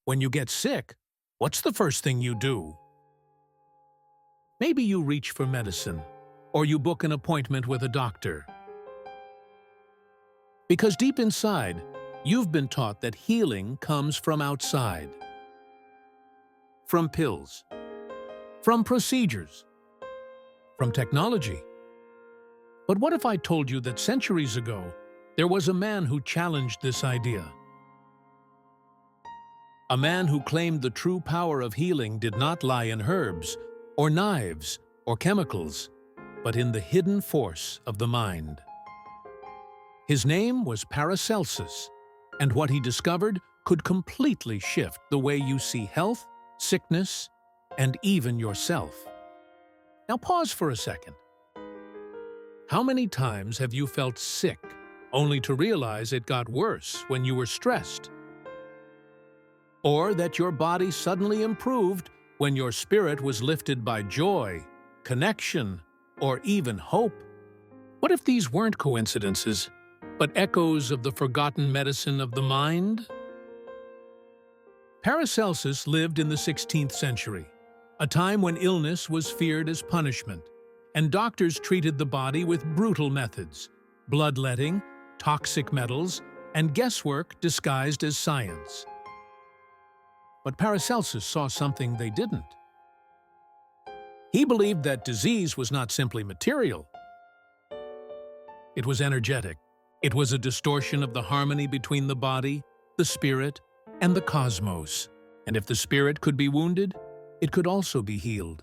When you get sick, what's the first thing you do? Maybe you reach for medicine, or you book an appointment with a doctor. Because deep inside, you've been taught that healing comes from outside. From pills, from procedures, from technology. But what if I told you that centuries ago, there was a man who challenged this idea? A man who claimed the true power of healing did not lie in herbs, or knives, or chemicals, but in the hidden force of the mind. His name was Paracelsus, and what he discovered could completely shift the way you see health, sickness, and even yourself. Now pause for a second. How many times have you felt sick, only to realize it got worse when you were stressed? Or that your body suddenly improved when your spirit was lifted by joy, connection, or even hope? What if these weren't coincidences, but echoes of the forgotten medicine of the mind? Paracelsus lived in the 16th century, a time when illness was feared as punishment, and doctors treated the body with brutal methods, bloodletting, toxic metals, and guesswork disguised as science. But Paracelsus saw something they didn't. He believed that disease was not simply material. It was energetic. It was a distortion of the harmony between the body, the spirit, and the cosmos. And if the spirit could be wounded, it could also be healed.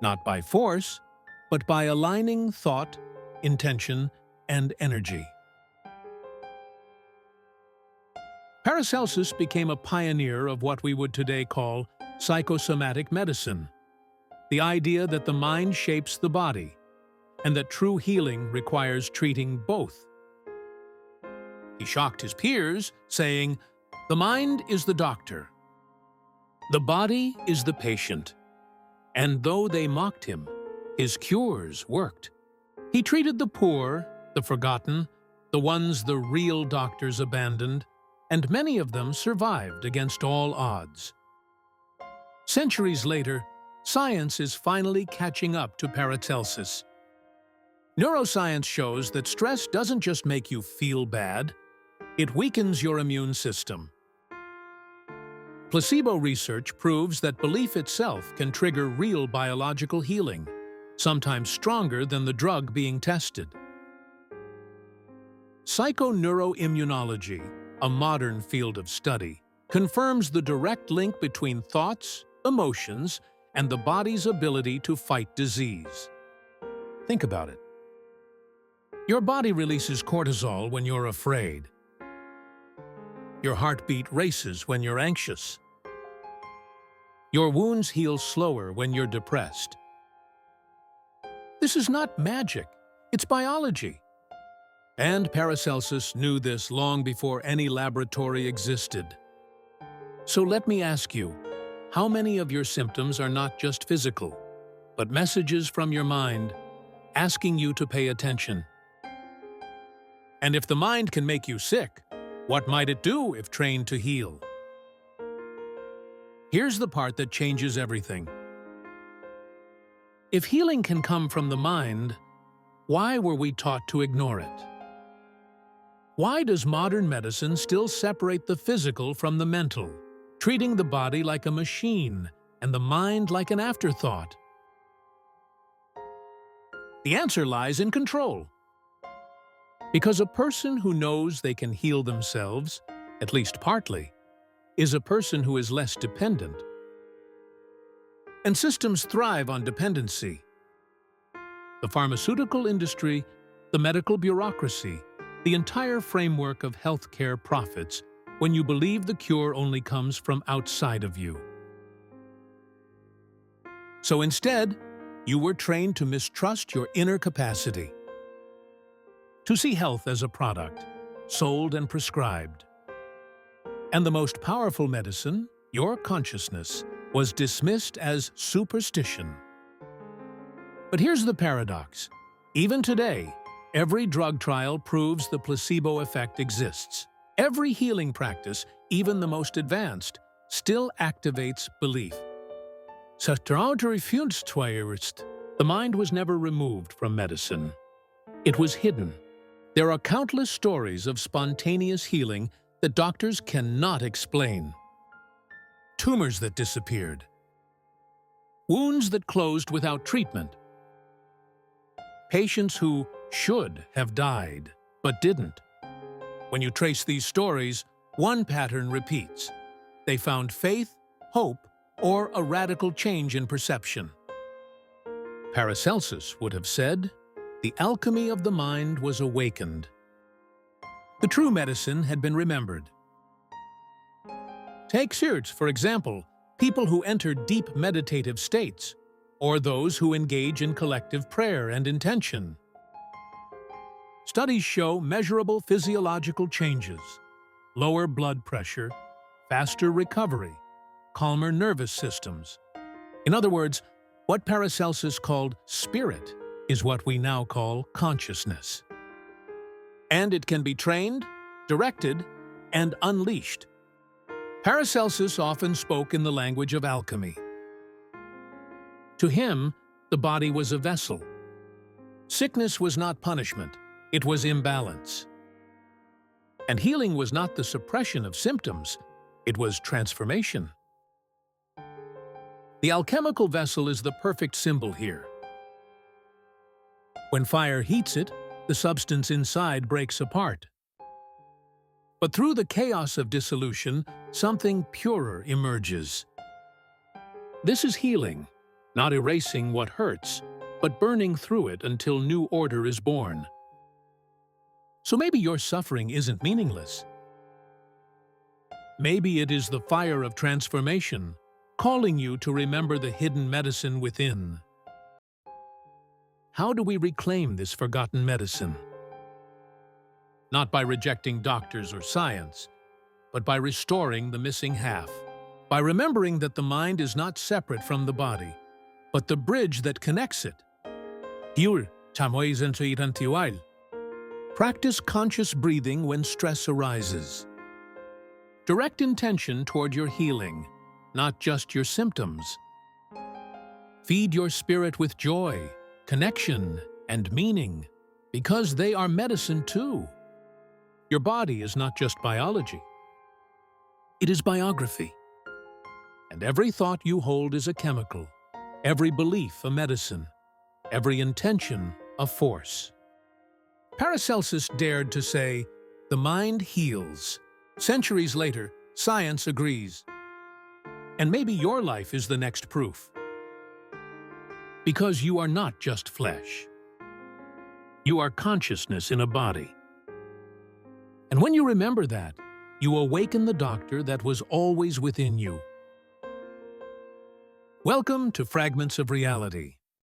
Not by force, but by aligning thought, intention, and energy. Paracelsus became a pioneer of what we would today call psychosomatic medicine, the idea that the mind shapes the body, and that true healing requires treating both. He shocked his peers, saying, "The mind is the doctor. The body is the patient." And though they mocked him, his cures worked. He treated the poor, the forgotten, the ones the real doctors abandoned, and many of them survived against all odds. Centuries later, science is finally catching up to Paracelsus. Neuroscience shows that stress doesn't just make you feel bad, it weakens your immune system. Placebo research proves that belief itself can trigger real biological healing, sometimes stronger than the drug being tested. Psychoneuroimmunology, a modern field of study, confirms the direct link between thoughts, emotions, and the body's ability to fight disease. Think about it. Your body releases cortisol when you're afraid. Your heartbeat races when you're anxious. Your wounds heal slower when you're depressed. This is not magic, it's biology. And Paracelsus knew this long before any laboratory existed. So let me ask you, how many of your symptoms are not just physical, but messages from your mind asking you to pay attention? And if the mind can make you sick, what might it do if trained to heal? Here's the part that changes everything. If healing can come from the mind, why were we taught to ignore it? Why does modern medicine still separate the physical from the mental, treating the body like a machine and the mind like an afterthought? The answer lies in control. Because a person who knows they can heal themselves, at least partly, is a person who is less dependent. And systems thrive on dependency. The pharmaceutical industry, the medical bureaucracy, the entire framework of healthcare profits when you believe the cure only comes from outside of you. So instead, you were trained to mistrust your inner capacity, to see health as a product, sold and prescribed. And the most powerful medicine, your consciousness, was dismissed as superstition. But here's the paradox. Even today, every drug trial proves the placebo effect exists. Every healing practice, even the most advanced, still activates belief. The mind was never removed from medicine. It was hidden. There are countless stories of spontaneous healing that doctors cannot explain. Tumors that disappeared. Wounds that closed without treatment. Patients who should have died, but didn't. When you trace these stories, one pattern repeats. They found faith, hope, or a radical change in perception. Paracelsus would have said, the alchemy of the mind was awakened. The true medicine had been remembered. Take search, for example, people who enter deep meditative states, or those who engage in collective prayer and intention. Studies show measurable physiological changes, lower blood pressure, faster recovery, calmer nervous systems. In other words, what Paracelsus called spirit is what we now call consciousness. And it can be trained, directed, and unleashed. Paracelsus often spoke in the language of alchemy. To him, the body was a vessel. Sickness was not punishment, it was imbalance. And healing was not the suppression of symptoms, it was transformation. The alchemical vessel is the perfect symbol here. When fire heats it, the substance inside breaks apart. But through the chaos of dissolution, something purer emerges. This is healing, not erasing what hurts, but burning through it until new order is born. So maybe your suffering isn't meaningless. Maybe it is the fire of transformation, calling you to remember the hidden medicine within. How do we reclaim this forgotten medicine? Not by rejecting doctors or science, but by restoring the missing half, by remembering that the mind is not separate from the body, but the bridge that connects it. Practice conscious breathing when stress arises. Direct intention toward your healing, not just your symptoms. Feed your spirit with joy, connection, and meaning, because they are medicine too. Your body is not just biology. It is biography. And every thought you hold is a chemical, every belief a medicine, every intention a force. Paracelsus dared to say, "The mind heals." Centuries later, science agrees. And maybe your life is the next proof. Because you are not just flesh. You are consciousness in a body. And when you remember that, you awaken the doctor that was always within you. Welcome to Fragments of Reality.